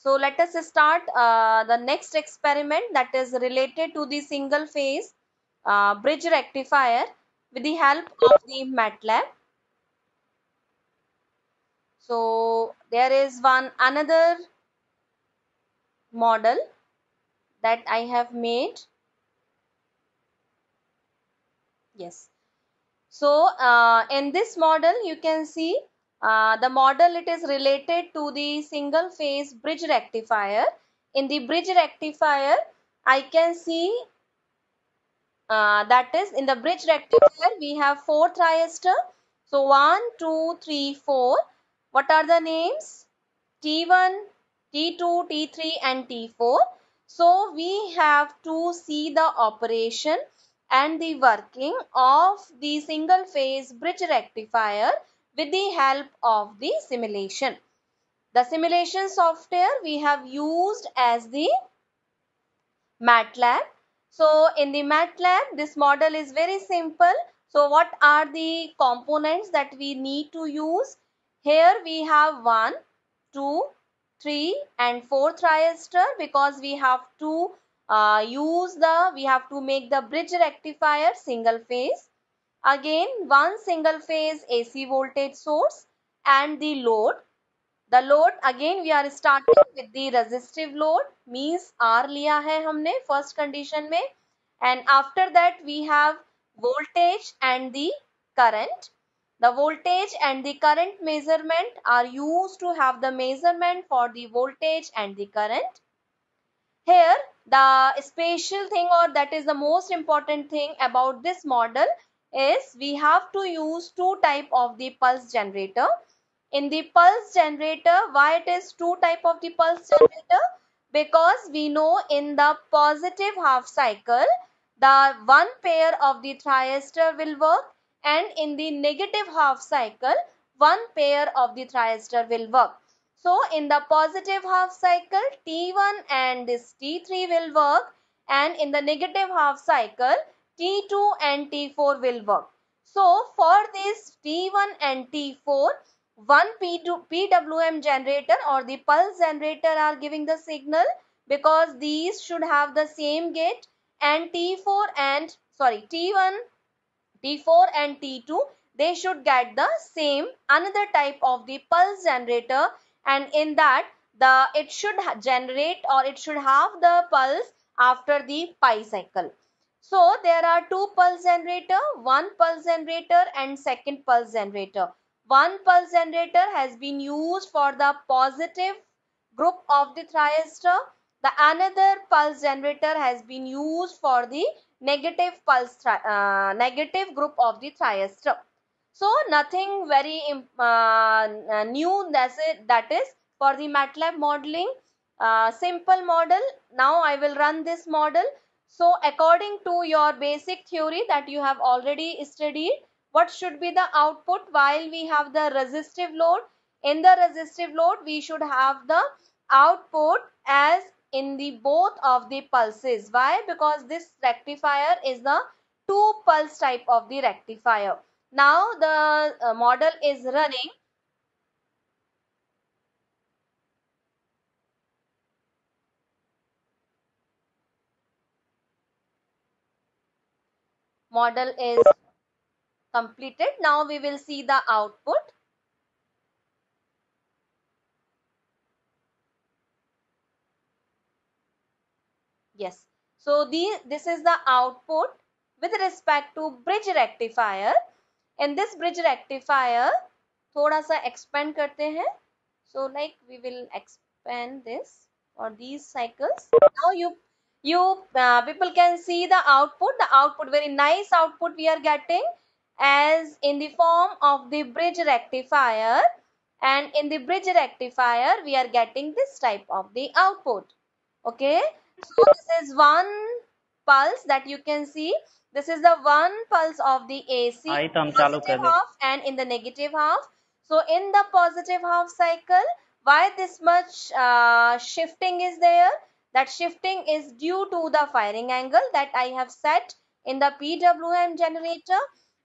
So let us start the next experiment, that is related to the single phase bridge rectifier with the help of the MATLAB. So there is one another model that I have made. Yes. So in this model you can see the model, it is related to the single phase bridge rectifier. In the bridge rectifier I can see that is in the bridge rectifier we have 4 thyristor. So 1, 2, 3, 4. What are the names? T1, T2, T3 and T4. So we have to see the operation and the working of the single phase bridge rectifier with the help of the simulation. The simulation software we have used as the MATLAB. So in the MATLAB, this model is very simple. So what are the components that we need to use? Here we have 1, 2, 3 and 4 thyristor, because we have to we have to make the bridge rectifier single phase. Again, one single phase AC voltage source and the load. The load, again we are starting with the resistive load, means R लिया है हमने first condition में, and after that we have voltage and the current. The voltage and the current measurement are used to have the measurement for the voltage and the current. Here the special thing, or that is the most important thing about this model, is we have to use two type of the pulse generator. In the pulse generator, why it is two type of the pulse generator? Because we know in the positive half cycle the one pair of the thyristor will work, and in the negative half cycle one pair of the thyristor will work. So in the positive half cycle T1 and this T3 will work, and in the negative half cycle T2 and T4 will work. So for this T1 and T4, one PWM generator or the pulse generator are giving the signal, because these should have the same gate, and T4 and T1, T4 and T2, they should get the same another type of the pulse generator, and in that it should generate, or it should have the pulse after the pi cycle. So there are two pulse generator, one pulse generator and second pulse generator. One pulse generator has been used for the positive group of the thyristor. The another pulse generator has been used for the negative negative group of the thyristor. So nothing very new, that is for the MATLAB modeling. Simple model. Now I will run this model. So according to your basic theory that you have already studied, what should be the output while we have the resistive load? In the resistive load we should have the output as in the both of the pulses. Why? Because this rectifier is the two pulse type of the rectifier. Now the model is running. Model is completed. Now we will see the output. Yes. So this is the output with respect to bridge rectifier. In this bridge rectifier, थोड़ा सा expand करते हैं. So like we will expand this or these cycles. Now you people can see the output. The output, very nice output we are getting, as in the form of the bridge rectifier, and in the bridge rectifier we are getting this type of the output. Okay, so this is one pulse that you can see. This is the one pulse of the AC positive half and in the negative half. So in the positive half cycle, why this much shifting is there? That shifting is due to the firing angle that I have set in the PWM generator,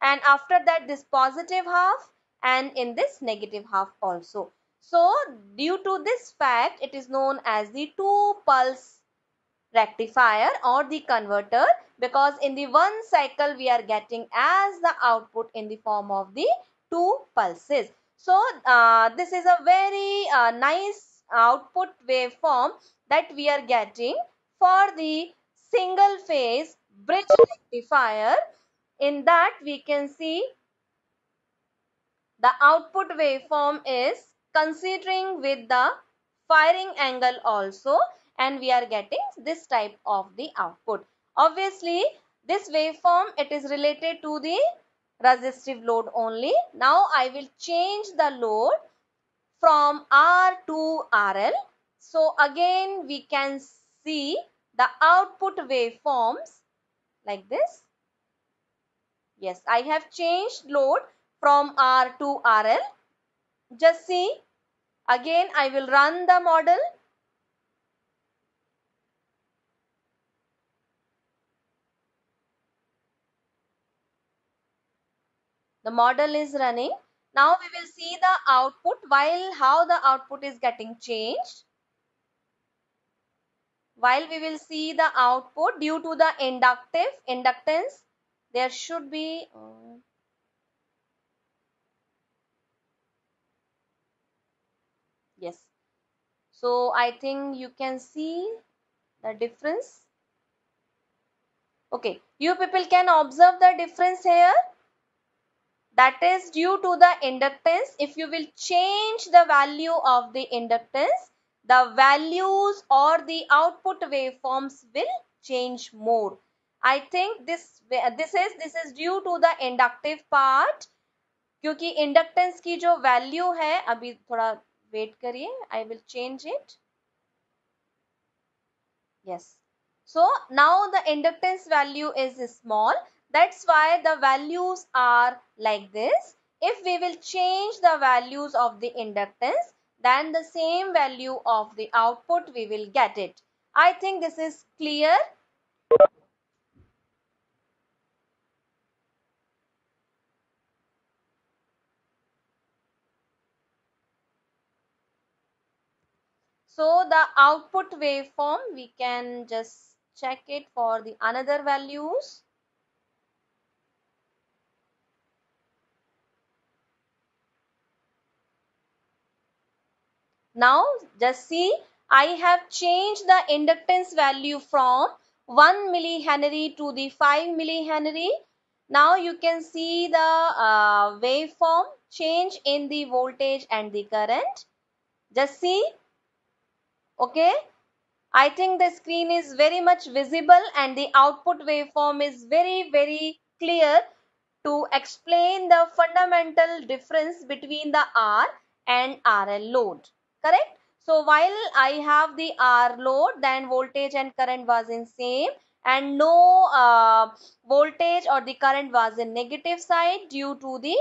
and after that this positive half and in this negative half also. So due to this fact, it is known as the two pulse rectifier or the converter, because in the one cycle we are getting as the output in the form of the two pulses. So this is a very nice output waveform that we are getting for the single phase bridge rectifier. In that we can see the output waveform is considering with the firing angle also, and we are getting this type of the output. Obviously, this waveform, it is related to the resistive load only. Now I will change the load from R to RL. So again we can see the output waveforms like this. Yes, I have changed load from R to RL. Just see, again I will run the model. The model is running. Now we will see the output, while how the output is getting changed. While we will see the output due to the inductance, there should be yes. So I think you can see the difference. Okay, you people can observe the difference here. That is due to the inductance. If you will change the value of the inductance, the values or the output waveforms will change more. I think this is due to the inductive part, क्योंकि inductance की जो value है, अभी थोड़ा wait करिए, I will change it. Yes. So now the inductance value is small. That's why the values are like this. If we will change the values of the inductance, then the same value of the output we will get it. I think this is clear. So the output waveform, we can just check it for the another values. Now just see, I have changed the inductance value from 1 millihenry to the 5 millihenry. Now you can see the waveform change in the voltage and the current. Just see, okay. I think the screen is very much visible and the output waveform is very clear to explain the fundamental difference between the R and RL load. Correct? So while I have the R load, then voltage and current was in same, and no voltage or the current was in negative side due to the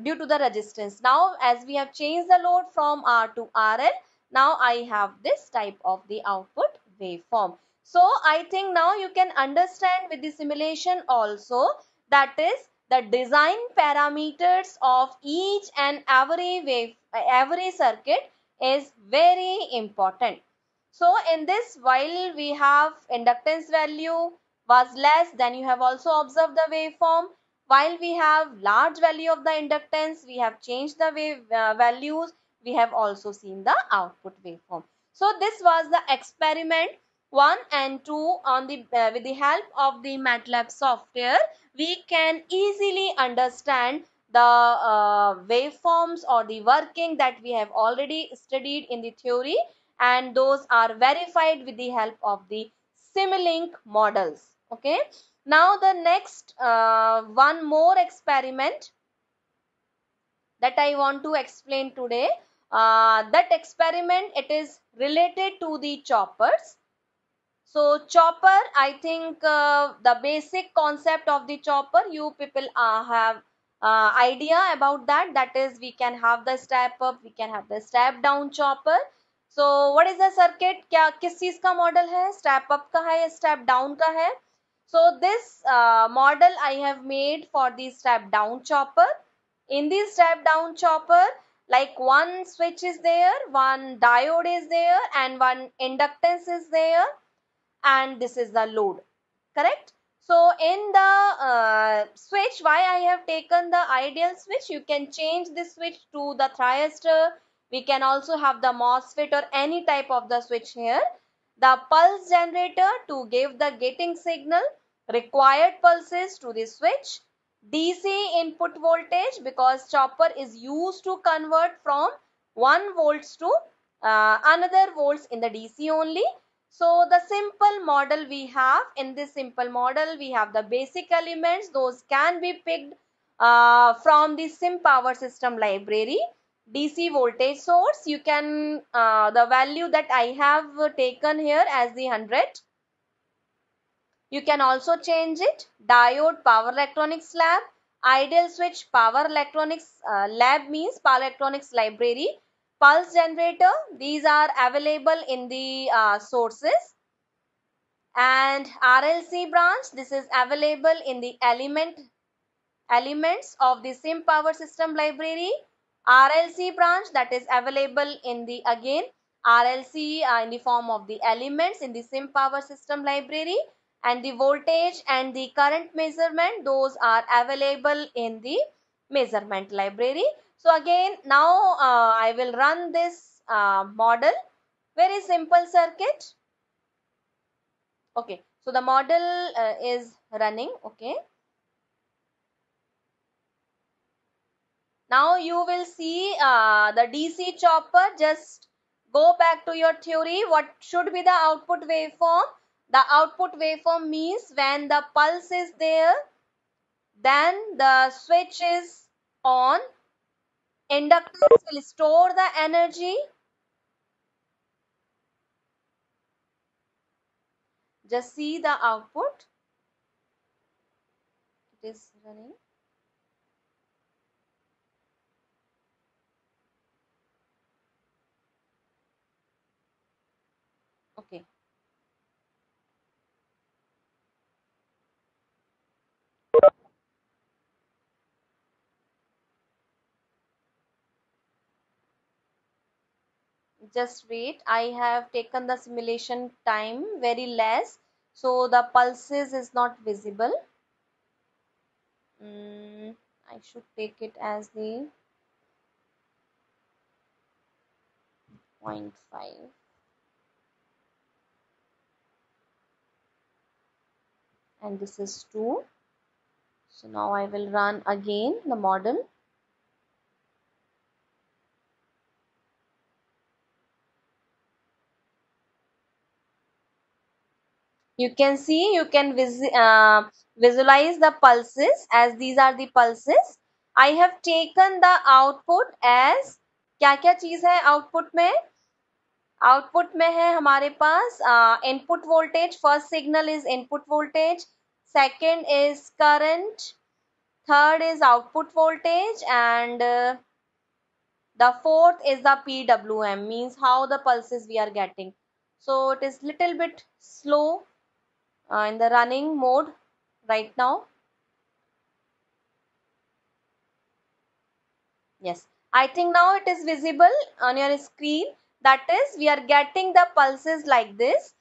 due to the resistance. Now as we have changed the load from R to RL, now I have this type of the output waveform. So I think now you can understand with the simulation also, that is the design parameters of each and every circuit is very important. So in this, while we have inductance value was less, then you have also observed the waveform. While we have large value of the inductance, we have changed the values. We have also seen the output waveform. So this was the experiment 1 and 2 on the with the help of the MATLAB software. We can easily understand the waveforms or the working that we have already studied in the theory, and those are verified with the help of the Simulink models. Okay. Now the next one more experiment that I want to explain today. That experiment, it is related to the choppers. So chopper, I think the basic concept of the chopper, you people have idea about that. That is, we can have the step up, we can have the step down chopper. So what is the circuit? क्या किस चीज का model है? Step up का है या step down का है? So this model I have made for the step down chopper. In the step down chopper, like one switch is there, one diode is there, and one inductance is there, and this is the load, correct? So in the switch, why I have taken the ideal switch, you can change this switch to the thyristor. We can also have the MOSFET or any type of the switch here. The pulse generator to give the gating signal, required pulses to the switch, DC input voltage because chopper is used to convert from 1 volts to another volts in the DC only. So the simple model we have, in this simple model we have the basic elements, those can be picked from the sim power system library. DC voltage source, you can the value that I have taken here as the 100. You can also change it. Diode power electronics lab, ideal switch power electronics lab means power electronics library, pulse generator, these are available in the sources, and RLC branch, this is available in the elements of the sim power system library. RLC branch, that is available in the again RLC in the form of the elements in the sim power system library, and the voltage and the current measurement, those are available in the measurement library. So again now I will run this model, very simple circuit. Okay, so the model is running. Okay, now you will see the DC chopper. Just go back to your theory. What should be the output waveform? The output waveform means when the pulse is there, then the switch is on, inductance will store the energy. Just see the output, it is running. Okay, just wait, I have taken the simulation time very less, so the pulses is not visible. I should take it as the 0.5, and this is 2. So now I will run again the model. You can see, you can visualize the pulses as these are the pulses. I have taken the output as, क्या क्या चीज है output में? Output में है हमारे पास input voltage, first signal is input voltage, second is current, third is output voltage, and the fourth is the PWM, means how the pulses we are getting. So it is little bit slow in the running mode right now. Yes, I think now it is visible on your screen. That is, we are getting the pulses like this.